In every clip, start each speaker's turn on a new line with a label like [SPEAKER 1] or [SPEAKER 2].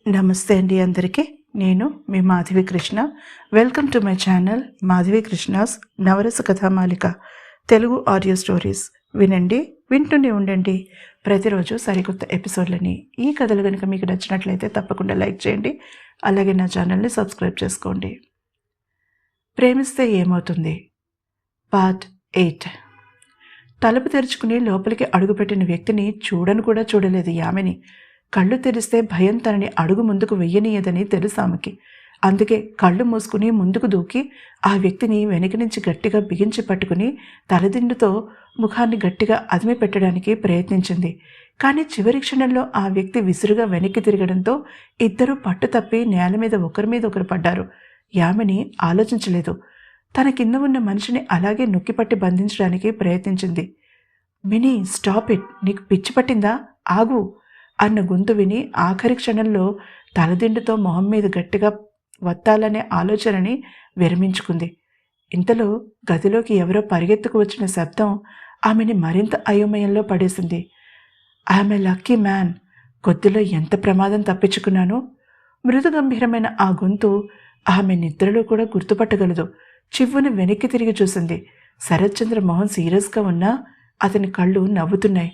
[SPEAKER 1] నమస్తే అండి అందరికీ. నేను మీ Madhavi Krishna. Welcome to my channel Madhavi Krishna's Navarasa Kathamalika Telugu audio stories. వినండి, వింటూనే ఉండండి. ప్రతిరోజు సరికొత్త ఎపిసోడ్లని. ఈ కథలు కనుక మీకు నచ్చినట్లయితే తప్పకుండా లైక్ చేయండి. అలాగే నా ఛానల్ని సబ్స్క్రైబ్ చేసుకోండి. ప్రేమిస్తే ఏమవుతుంది, పార్ట్ 8. తలుపు తెరుచుకుని లోపలికి అడుగుపెట్టిన వ్యక్తిని చూడను కూడా చూడలేదు యామిని. కళ్ళు తెరిస్తే భయం తనని అడుగు ముందుకు వెయ్యనీయదని తెలుసు ఆమెకి. అందుకే కళ్ళు మూసుకుని ముందుకు దూకి ఆ వ్యక్తిని వెనక నుంచి గట్టిగా బిగించి పట్టుకుని తలదిండుతో ముఖాన్ని గట్టిగా అదిమి పెట్టడానికి ప్రయత్నించింది. కానీ చివరి క్షణంలో ఆ వ్యక్తి విసురుగా వెనక్కి తిరగడంతో ఇద్దరూ పట్టు తప్పి నేల మీద ఒకరు పడ్డారు. యామిని ఆలోచించలేదు. తన కింద ఉన్న మనిషిని అలాగే నొక్కిపట్టి బంధించడానికి ప్రయత్నించింది. మినీ, స్టాప్ ఇట్, నీకు పిచ్చి పట్టిందా, ఆగు అన్న గొంతు విని ఆఖరి క్షణంలో తలదిండుతో మొహం మీద గట్టిగా వత్తాలనే ఆలోచనని విరమించుకుంది. ఇంతలో గదిలోకి ఎవరో పరిగెత్తుకు వచ్చిన శబ్దం ఆమెని మరింత అయోమయంలో పడేసింది. ఆమె లక్కీ మ్యాన్, కొద్దిలో ఎంత ప్రమాదం తప్పించుకున్నాను. మృదు గంభీరమైన ఆ గొంతు ఆమె నిద్రలో కూడా గుర్తుపట్టగలదు. చివ్వును వెనక్కి తిరిగి చూసింది. శరత్చంద్ర మొహం సీరియస్గా ఉన్నా అతని కళ్ళు నవ్వుతున్నాయి.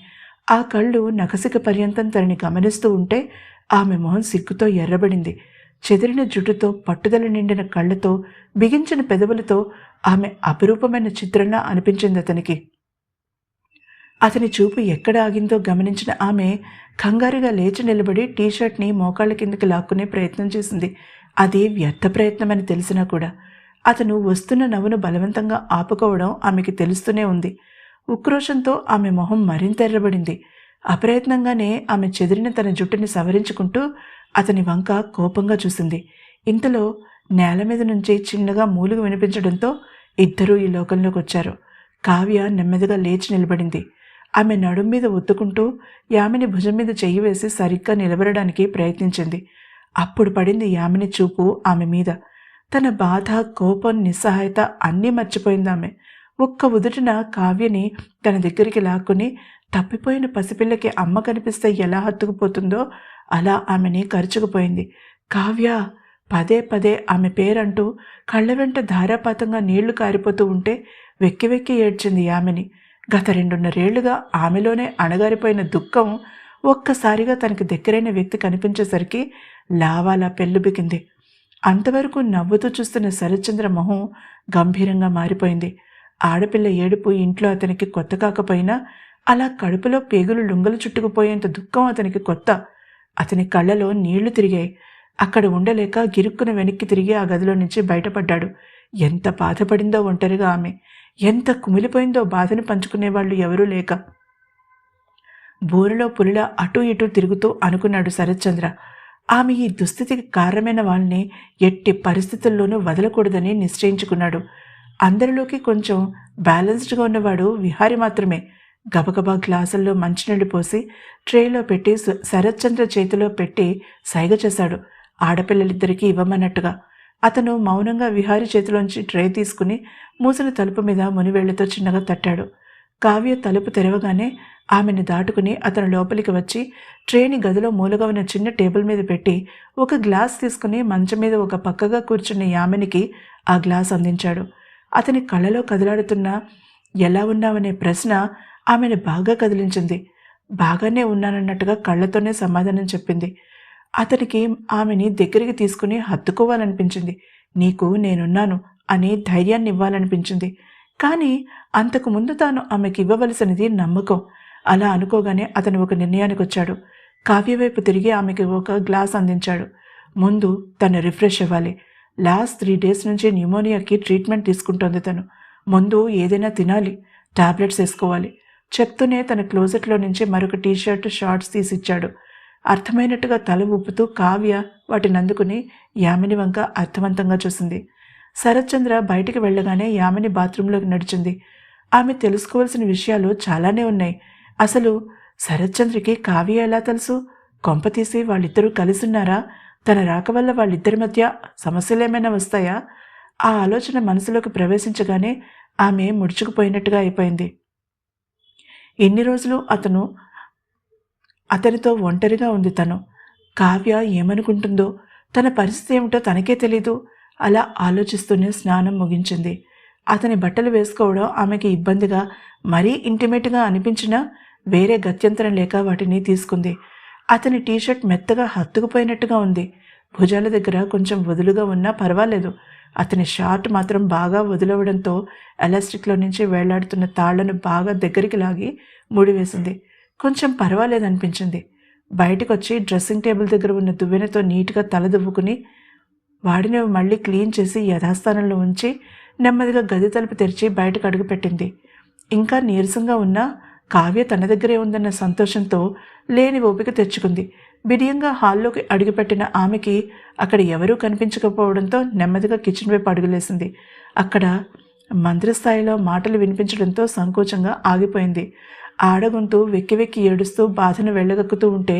[SPEAKER 1] ఆ కళ్ళు నఖసిక పర్యంతం తనని గమనిస్తూ ఉంటే ఆమె మొహం సిగ్గుతో ఎర్రబడింది. చెదిరిన జుట్టుతో పట్టుదల నిండిన కళ్ళతో బిగించిన పెదవులతో ఆమె అపురూపమైన చిత్రంలా అనిపించింది అతనికి. అతని చూపు ఎక్కడ ఆగిందో గమనించిన ఆమె కంగారుగా లేచి నిలబడి టీషర్ట్ని మోకాళ్ళ కిందకి లాక్కునే ప్రయత్నం చేసింది. అది వ్యర్థ ప్రయత్నమని తెలిసినా కూడా అతను వస్తున్న నవ్వును బలవంతంగా ఆపుకోవడం ఆమెకి తెలుస్తూనే ఉంది. ఉక్రోషంతో ఆమె మొహం మరింత ఎర్రబడింది. అప్రయత్నంగానే ఆమె చెదిరిన తన జుట్టుని సవరించుకుంటూ అతని వంక కోపంగా చూసింది. ఇంతలో నేల మీద నుంచి చిన్నగా మూలుగు వినిపించడంతో ఇద్దరూ ఈ లోకంలోకి వచ్చారు. కావ్య నెమ్మదిగా లేచి నిలబడింది. ఆమె నడుం మీద ఒత్తుకుంటూ యామిని భుజం మీద చెయ్యి వేసి సరిగ్గా నిలబడడానికి ప్రయత్నించింది. అప్పుడు పడింది యామిని చూపు ఆమె మీద. తన బాధ, కోపం, నిస్సహాయత అన్నీ మర్చిపోయింది ఆమె. ఒక్క ఉదుటిన కావ్యని తన దగ్గరికి లాక్కుని తప్పిపోయిన పసిపిల్లకి అమ్మ కనిపిస్తే ఎలా హత్తుకుపోతుందో అలా ఆమెని కరుచుకుపోయింది. కావ్య, పదే పదే ఆమె పేరంటూ కళ్ళ వెంట ధారాపాతంగా నీళ్లు కారిపోతూ ఉంటే వెక్కి వెక్కి ఏడ్చింది యామిని. గత 2.5 ఏళ్లుగా ఆమెలోనే అణగారిపోయిన దుఃఖం ఒక్కసారిగా తనకి దగ్గరైన వ్యక్తి కనిపించేసరికి లావాలా పెళ్ళుబికింది. అంతవరకు నవ్వుతూ చూస్తున్న శరత్చంద్ర మొహం గంభీరంగా మారిపోయింది. ఆడపిల్ల ఏడుపు ఇంట్లో అతనికి కొత్త కాకపోయినా అలా కడుపులో పేగులు లుంగలు చుట్టుకుపోయేంత దుఃఖం అతనికి కొత్త. అతని కళ్ళలో నీళ్లు తిరిగాయి. అక్కడ ఉండలేక గిరుక్కున వెనక్కి తిరిగి ఆ గదిలో నుంచి బయటపడ్డాడు. ఎంత బాధపడిందో ఒంటరిగా ఆమె, ఎంత కుమిలిపోయిందో బాధను పంచుకునేవాళ్ళు ఎవరూ లేక. బోరులో పులిలా అటూ ఇటూ తిరుగుతూ అనుకున్నాడు శరత్చంద్ర. ఆమె ఈ దుస్థితికి కారణమైన వాళ్ళని ఎట్టి పరిస్థితుల్లోనూ వదలకూడదని నిశ్చయించుకున్నాడు. అందరిలోకి కొంచెం బ్యాలెన్స్డ్గా ఉన్నవాడు విహారి మాత్రమే. గబగబా గ్లాసుల్లో మంచినీళ్ళు పోసి ట్రేలో పెట్టి శరత్చంద్ర చేతిలో పెట్టి సైగ చేశాడు, ఆడపిల్లలిద్దరికీ ఇవ్వమన్నట్టుగా. అతను మౌనంగా విహారి చేతిలోంచి ట్రే తీసుకుని మూసిన తలుపు మీద మునివేళ్లతో చిన్నగా తట్టాడు. కావ్య తలుపు తెరవగానే ఆమెను దాటుకుని అతను లోపలికి వచ్చి ట్రేని గదిలో మూలగా ఉన్న చిన్న టేబుల్ మీద పెట్టి ఒక గ్లాస్ తీసుకుని మంచం మీద ఒక పక్కగా కూర్చున్న యామినికి ఆ గ్లాస్ అందించాడు. అతని కళ్ళలో కదలాడుతున్న ఎలా ఉన్నావనే ప్రశ్న ఆమెను బాగా కదిలించింది. బాగానే ఉన్నానన్నట్టుగా కళ్ళతోనే సమాధానం చెప్పింది. అతనికి ఆమెని దగ్గరికి తీసుకుని హత్తుకోవాలనిపించింది. నీకు నేనున్నాను అని ధైర్యాన్ని ఇవ్వాలనిపించింది. కానీ అంతకు ముందు తాను ఆమెకి ఇవ్వవలసినది నమ్మకం. అలా అనుకోగానే అతను ఒక నిర్ణయానికి వచ్చాడు. కావ్య వైపు తిరిగి ఆమెకి ఒక గ్లాస్ అందించాడు. ముందు తను రిఫ్రెష్ అవ్వాలి. లాస్ట్ 3 days నుంచి న్యూమోనియాకి ట్రీట్మెంట్ తీసుకుంటోంది తను. ముందు ఏదైనా తినాలి, టాబ్లెట్స్ వేసుకోవాలి. చెప్తూనే తన క్లోజెట్లో నుంచి మరొక టీషర్ట్, షార్ట్స్ తీసిచ్చాడు. అర్థమైనట్టుగా తల ఊపుతూ కావ్య వాటిని అందుకుని యామిని వంక అర్థవంతంగా చూసింది. శరత్చంద్ర బయటికి వెళ్ళగానే యామిని బాత్రూంలోకి నడిచింది. ఆమె తెలుసుకోవాల్సిన విషయాలు చాలానే ఉన్నాయి. అసలు శరత్చంద్రకి కావ్య ఎలా తెలుసు? కొంపతీసి వాళ్ళిద్దరూ కలిసున్నారా? తన రాక వల్ల వాళ్ళిద్దరి మధ్య సమస్యలేమైనా వస్తాయా? ఆ ఆలోచన మనసులోకి ప్రవేశించగానే ఆమె ముడుచుకుపోయినట్టుగా అయిపోయింది. ఎన్ని రోజులు అతనితో ఒంటరిగా ఉంది తను. కావ్య ఏమనుకుంటుందో, తన పరిస్థితి ఏమిటో తనకే తెలీదు. అలా ఆలోచిస్తూనే స్నానం ముగించింది. అతని బట్టలు వేసుకోవడం ఆమెకి ఇబ్బందిగా, మరీ ఇంటిమేట్గా అనిపించినా వేరే గత్యంతరం లేక వాటిని తీసుకుంది. అతని టీషర్ట్ మెత్తగా హత్తుకుపోయినట్టుగా ఉంది. భుజాల దగ్గర కొంచెం వదులుగా ఉన్నా పర్వాలేదు. అతని షార్ట్ మాత్రం బాగా వదిలవడంతో ఎలాస్టిక్లో నుంచి వేలాడుతున్న తాళ్లను బాగా దగ్గరికి లాగి ముడివేసింది. కొంచెం పర్వాలేదనిపించింది. బయటకొచ్చి డ్రెస్సింగ్ టేబుల్ దగ్గర ఉన్న దువ్వెనతో నీట్గా తల దువ్వుకుని వాడిని మళ్ళీ క్లీన్ చేసి యథాస్థానంలో ఉంచి నెమ్మదిగా గది తలుపు తెరిచి బయటకు అడుగుపెట్టింది. ఇంకా నీరసంగా ఉన్న కావ్య తన దగ్గరే ఉందన్న సంతోషంతో లేని ఓపిక తెచ్చుకుంది. బిడియంగా హాల్లోకి అడుగుపెట్టిన ఆమెకి అక్కడ ఎవరూ కనిపించకపోవడంతో నెమ్మదిగా కిచెన్ వైపు అడుగులేసింది. అక్కడ మంత్రస్థాయిలో మాటలు వినిపించడంతో సంకోచంగా ఆగిపోయింది. ఆడగొంతు వెక్కి వెక్కి ఏడుస్తూ బాధను వెళ్ళగక్కుతూ ఉంటే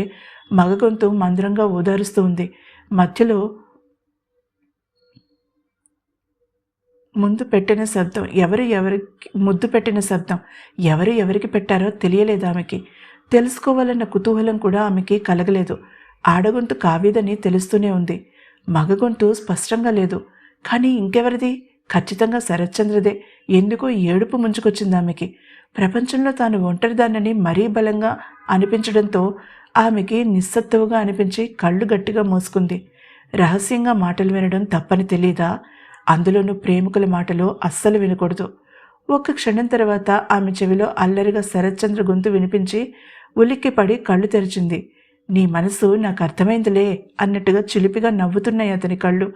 [SPEAKER 1] మగ గొంతు మంద్రంగా ఓదారుస్తూ ఉంది. మధ్యలో ముద్దు పెట్టిన శబ్దం ఎవరు ఎవరికి పెట్టారో తెలియలేదు ఆమెకి. తెలుసుకోవాలన్న కుతూహలం కూడా ఆమెకి కలగలేదు. ఆడగొంతు కావ్యదని తెలుస్తూనే ఉంది. మగ గొంతు స్పష్టంగా లేదు. కానీ ఇంకెవరిది? ఖచ్చితంగా శరత్చంద్రదే. ఎందుకో ఏడుపు ముంచుకొచ్చింది ఆమెకి. ప్రపంచంలో తాను ఒంటరిదాన్నని మరీ బలంగా అనిపించడంతో ఆమెకి నిస్సత్తువుగా అనిపించి కళ్ళు గట్టిగా మూసుకుంది. రహస్యంగా మాటలు వినడం తప్పని తెలీదా? అందులోనూ ప్రేమికుల మాటలు అస్సలు వినకూడదు. ఒక్క క్షణం తర్వాత ఆమె చెవిలో అల్లరిగా శరత్చంద్ర గొంతు వినిపించి ఉలిక్కిపడి కళ్ళు తెరిచింది. నీ మనసు నాకు అర్థమైందిలే అన్నట్టుగా చిలిపిగా నవ్వుతున్నాయి అతని కళ్ళు.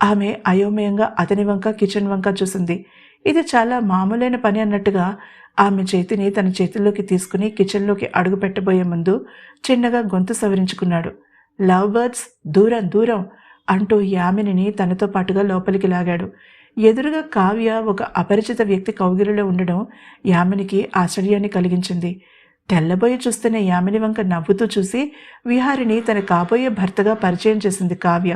[SPEAKER 1] ఆమె అయోమయంగా అతని వంక కిచెన్ వంక చూసింది. ఇది చాలా మామూలైన పని అన్నట్టుగా ఆమె చేతిని తన చేతుల్లోకి తీసుకుని కిచెన్లోకి అడుగు పెట్టబోయే ముందు చిన్నగా గొంతు సవరించుకున్నాడు. లవ్ బర్డ్స్ దూరం దూరం అంటూ యామినిని తనతో పాటుగా లోపలికి లాగాడు. ఎదురుగా కావ్య ఒక అపరిచిత వ్యక్తి కౌగిలిలో ఉండడం యామినికి ఆశ్చర్యాన్ని కలిగించింది. తెల్లబోయి చూస్తున్న యామిని వంక నవ్వుతూ చూసి విహారిని తన కాబోయే భర్తగా పరిచయం చేసింది కావ్య.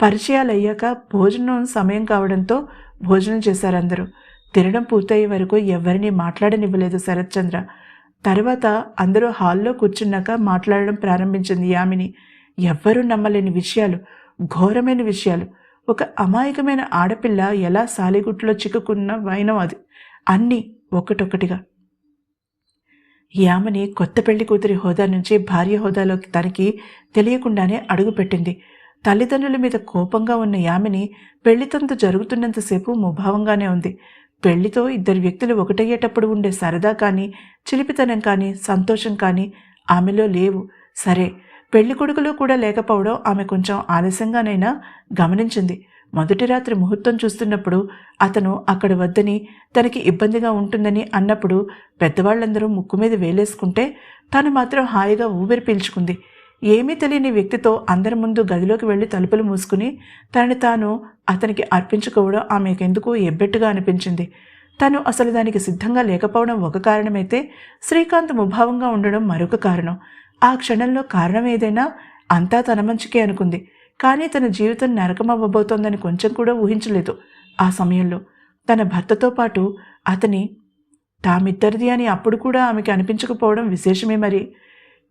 [SPEAKER 1] పరిచయాలయ్యాక భోజనం సమయం కావడంతో భోజనం చేశారందరూ. తినడం పూర్తయ్యే వరకు ఎవరినీ మాట్లాడనివ్వలేదు శరత్చంద్ర. తర్వాత అందరూ హాల్లో కూర్చున్నాక మాట్లాడడం ప్రారంభించింది యామిని. ఎవ్వరూ నమ్మలేని విషయాలు, ఘోరమైన విషయాలు. ఒక అమాయకమైన ఆడపిల్ల ఎలా సాలిగుట్లో చిక్కుకున్న వైనం అది. అన్నీ ఒక్కటొక్కటిగా. యామిని కొత్త పెళ్లి కూతురి హోదా నుంచి భార్య హోదాలోకి తనకి తెలియకుండానే అడుగుపెట్టింది. తల్లిదండ్రుల మీద కోపంగా ఉన్న యామిని పెళ్లితంతు జరుగుతున్నంతసేపు ముభావంగానే ఉంది. పెళ్లితో ఇద్దరు వ్యక్తులు ఒకటయ్యేటప్పుడు ఉండే సరదా కానీ, చిలిపితనం కానీ, సంతోషం కానీ ఆమెలో లేవు. సరే, పెళ్లి కొడుకులో కూడా లేకపోవడం ఆమె కొంచెం ఆలస్యంగానైనా గమనించింది. మొదటి రాత్రి ముహూర్తం చూస్తున్నప్పుడు అతను అక్కడ వద్దని, తనకి ఇబ్బందిగా ఉంటుందని అన్నప్పుడు పెద్దవాళ్ళందరూ ముక్కు మీద వేలేసుకుంటే తను మాత్రం హాయిగా ఊపిరి పీల్చుకుంది. ఏమీ తెలియని వ్యక్తితో అందరి ముందు గదిలోకి వెళ్ళి తలుపులు మూసుకుని తనని తాను అతనికి అర్పించుకోవడం ఆమెకెందుకు ఎబ్బెట్టుగా అనిపించింది. తను అసలు దానికి సిద్ధంగా లేకపోవడం ఒక కారణమైతే శ్రీకాంత్ ముభావంగా ఉండడం మరొక కారణం. ఆ క్షణంలో కారణం ఏదైనా అంతా తన మంచికే అనుకుంది. కానీ తన జీవితం నరకమవ్వబోతోందని కొంచెం కూడా ఊహించలేదు. ఆ సమయంలో తన భర్తతో పాటు అతని తామిద్దరిది అని అప్పుడు కూడా ఆమెకి అనిపించకపోవడం విశేషమే. మరి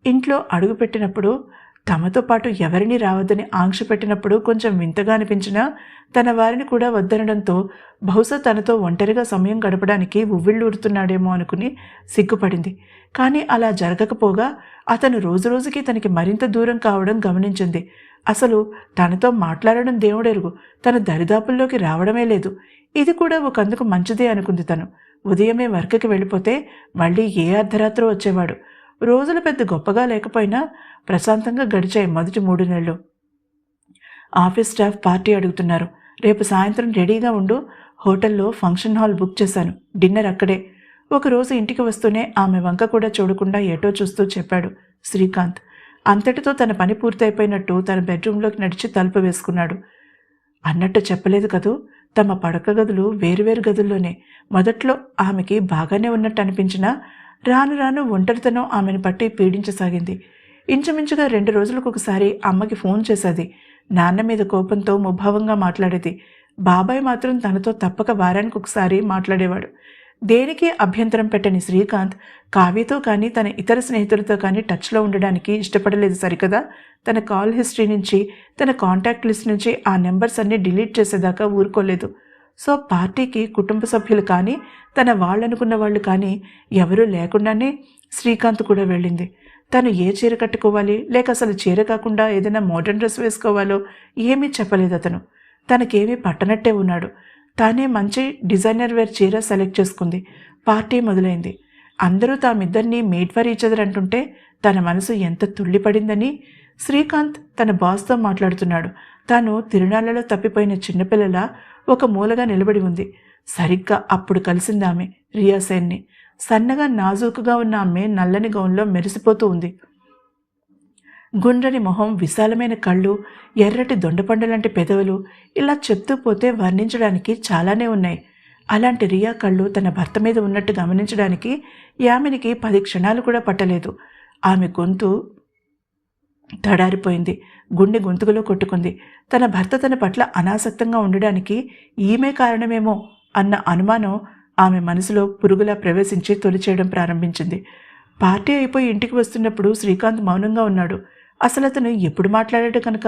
[SPEAKER 1] ఇంట్లో అడుగుపెట్టినప్పుడు తమతో పాటు ఎవరిని రావద్దని ఆంక్ష పెట్టినప్పుడు కొంచెం వింతగా అనిపించినా తన వారిని కూడా వద్దనడంతో బహుశా తనతో ఒంటరిగా సమయం గడపడానికి ఉవ్విళ్ళూరుతున్నాడేమో అనుకుని సిగ్గుపడింది. కానీ అలా జరగకపోగా అతను రోజురోజుకి తనకి మరింత దూరం కావడం గమనించింది. అసలు తనతో మాట్లాడడం దేవుడెరుగు, తన దరిదాపుల్లోకి రావడమే లేదు. ఇది కూడా ఒకందుకు మంచిదే అనుకుంది తను. ఉదయమే వర్క్కి వెళ్ళిపోతే మళ్ళీ ఏ అర్ధరాత్రో వచ్చేవాడు. రోజులు పెద్ద గొప్పగా లేకపోయినా ప్రశాంతంగా గడిచాయి మొదటి 3 నెలలు. ఆఫీస్ స్టాఫ్ పార్టీ అడుగుతున్నారు. రేపు సాయంత్రం రెడీగా ఉండు. హోటల్లో ఫంక్షన్ హాల్ బుక్ చేశాను. డిన్నర్ అక్కడే. ఒకరోజు ఇంటికి వస్తూనే ఆమె వంక కూడా చూడకుండా ఎటో చూస్తూ చెప్పాడు శ్రీకాంత్. అంతటితో తన పని పూర్తయిపోయినట్టు తన బెడ్రూమ్లోకి నడిచి తలుపు వేసుకున్నాడు. అన్నట్టు చెప్పలేదు కదూ, తమ పడక గదులు వేరువేరు గదుల్లోనే. మొదట్లో ఆమెకి బాగానే ఉన్నట్టు అనిపించినా రాను రాను ఒంటరితనం ఆమెను పట్టి పీడించసాగింది. ఇంచుమించుగా 2 రోజులకు ఒకసారి అమ్మకి ఫోన్ చేసేది. నాన్న మీద కోపంతో ముభావంగా మాట్లాడేది. బాబాయ్ మాత్రం తనతో తప్పక వారానికి ఒకసారి మాట్లాడేవాడు. దేనికి అభ్యంతరం పెట్టని శ్రీకాంత్ కావ్యతో కానీ తన ఇతర స్నేహితులతో కానీ టచ్లో ఉండడానికి ఇష్టపడలేదు సరికదా. తన కాల్ హిస్టరీ నుంచి, తన కాంటాక్ట్ లిస్ట్ నుంచి ఆ నెంబర్స్ అన్నీ డిలీట్ చేసేదాకా ఊరుకోలేదు. సో పార్టీకి కుటుంబ సభ్యులు కానీ, తన వాళ్ళనుకున్న వాళ్ళు కానీ ఎవరూ లేకుండానే శ్రీకాంత్ కూడా వెళ్ళింది. తను ఏ చీర కట్టుకోవాలి, లేక అసలు చీర కాకుండా ఏదైనా మోడర్న్ డ్రెస్ వేసుకోవాలో ఏమీ చెప్పలేదు అతను. తనకేమీ పట్టనట్టే ఉన్నాడు. తానే మంచి డిజైనర్ వేర్ చీర సెలెక్ట్ చేసుకుంది. పార్టీ మొదలైంది. అందరూ తామిద్దరినీ మేడ్ ఫర్ ఈచ్ అదర్ అంటుంటే తన మనసు ఎంత తుళ్ళిపడిందని. శ్రీకాంత్ తన బాస్తో మాట్లాడుతున్నాడు. తాను తిరునాళ్లలో తప్పిపోయిన చిన్నపిల్లల ఒక మూలగా నిలబడి ఉంది. సరిగ్గా అప్పుడు కలిసింది ఆమె, రియా సేన్ని. సన్నగా నాజూకుగా ఉన్న ఆమె నల్లని గౌన్లో మెరిసిపోతూ ఉంది. గుండ్రని మొహం, విశాలమైన కళ్ళు, ఎర్రటి దొండపండు లాంటి పెదవులు, ఇలా చెప్తూ పోతే వర్ణించడానికి చాలానే ఉన్నాయి. అలాంటి రియా కళ్ళు తన భర్త మీద ఉన్నట్టు గమనించడానికి యామినికి 10 క్షణాలు కూడా పట్టలేదు. ఆమె గొంతు తడారిపోయింది. గుండె గొంతుకులో కొట్టుకుంది. తన భర్త తన పట్ల అనాసక్తంగా ఉండడానికి ఈమె కారణమేమో అన్న అనుమానం ఆమె మనసులో పురుగులా ప్రవేశించి తొలిచేయడం ప్రారంభించింది. పార్టీ అయిపోయి ఇంటికి వస్తున్నప్పుడు శ్రీకాంత్ మౌనంగా ఉన్నాడు. అసలు అతను ఎప్పుడు మాట్లాడాడు కనుక?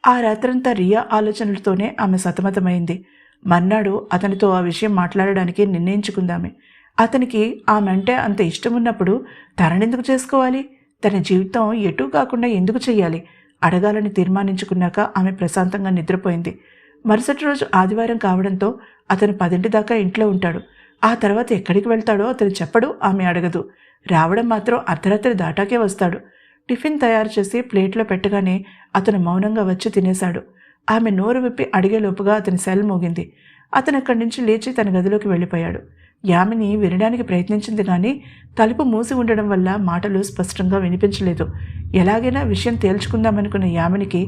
[SPEAKER 1] ఆ రాత్రంతా రియా ఆలోచనలతోనే ఆమె సతమతమైంది. మర్నాడు అతనితో ఆ విషయం మాట్లాడడానికి నిర్ణయించుకుందామె. అతనికి ఆమె అంటే అంత ఇష్టం ఉన్నప్పుడు తననెందుకు చేసుకోవాలి? తన జీవితం ఎటూ కాకుండా ఎందుకు చెయ్యాలి? అడగాలని తీర్మానించుకున్నాక ఆమె ప్రశాంతంగా నిద్రపోయింది. మరుసటి రోజు ఆదివారం కావడంతో అతను 10 దాకా ఇంట్లో ఉంటాడు. ఆ తర్వాత ఎక్కడికి వెళ్తాడో అతను చెప్పడు, ఆమె అడగదు. రావడం మాత్రం అర్ధరాత్రి దాటాకే వస్తాడు. టిఫిన్ తయారు చేసి ప్లేట్లో పెట్టగానే అతను మౌనంగా వచ్చి తినేశాడు. ఆమె నోరు విప్పి అడిగేలోపుగా అతని సెల్ మోగింది. అతను అక్కడి నుంచి లేచి తన గదిలోకి వెళ్ళిపోయాడు. యామిని వినడానికి ప్రయత్నించింది కానీ తలుపు మూసి ఉండడం వల్ల మాటలు స్పష్టంగా వినిపించలేదు. ఎలాగైనా విషయం తేల్చుకుందామనుకున్న యామినికి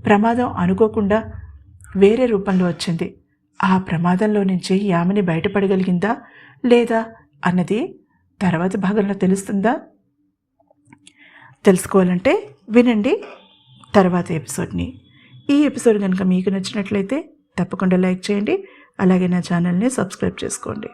[SPEAKER 1] ప్రమాదం అనుకోకుండా వేరే రూపంలో వచ్చింది. ఆ ప్రమాదంలో నుంచి యామిని బయటపడగలిగిందా లేదా అన్నది తర్వాత భాగంలో తెలుస్తుందా? తెలుసుకోవాలంటే వినండి తర్వాత ఎపిసోడ్ని. ఈ ఎపిసోడ్ కనుక మీకు నచ్చినట్లయితే తప్పకుండా లైక్ చేయండి. అలాగే నా ఛానల్ని సబ్స్క్రైబ్ చేసుకోండి.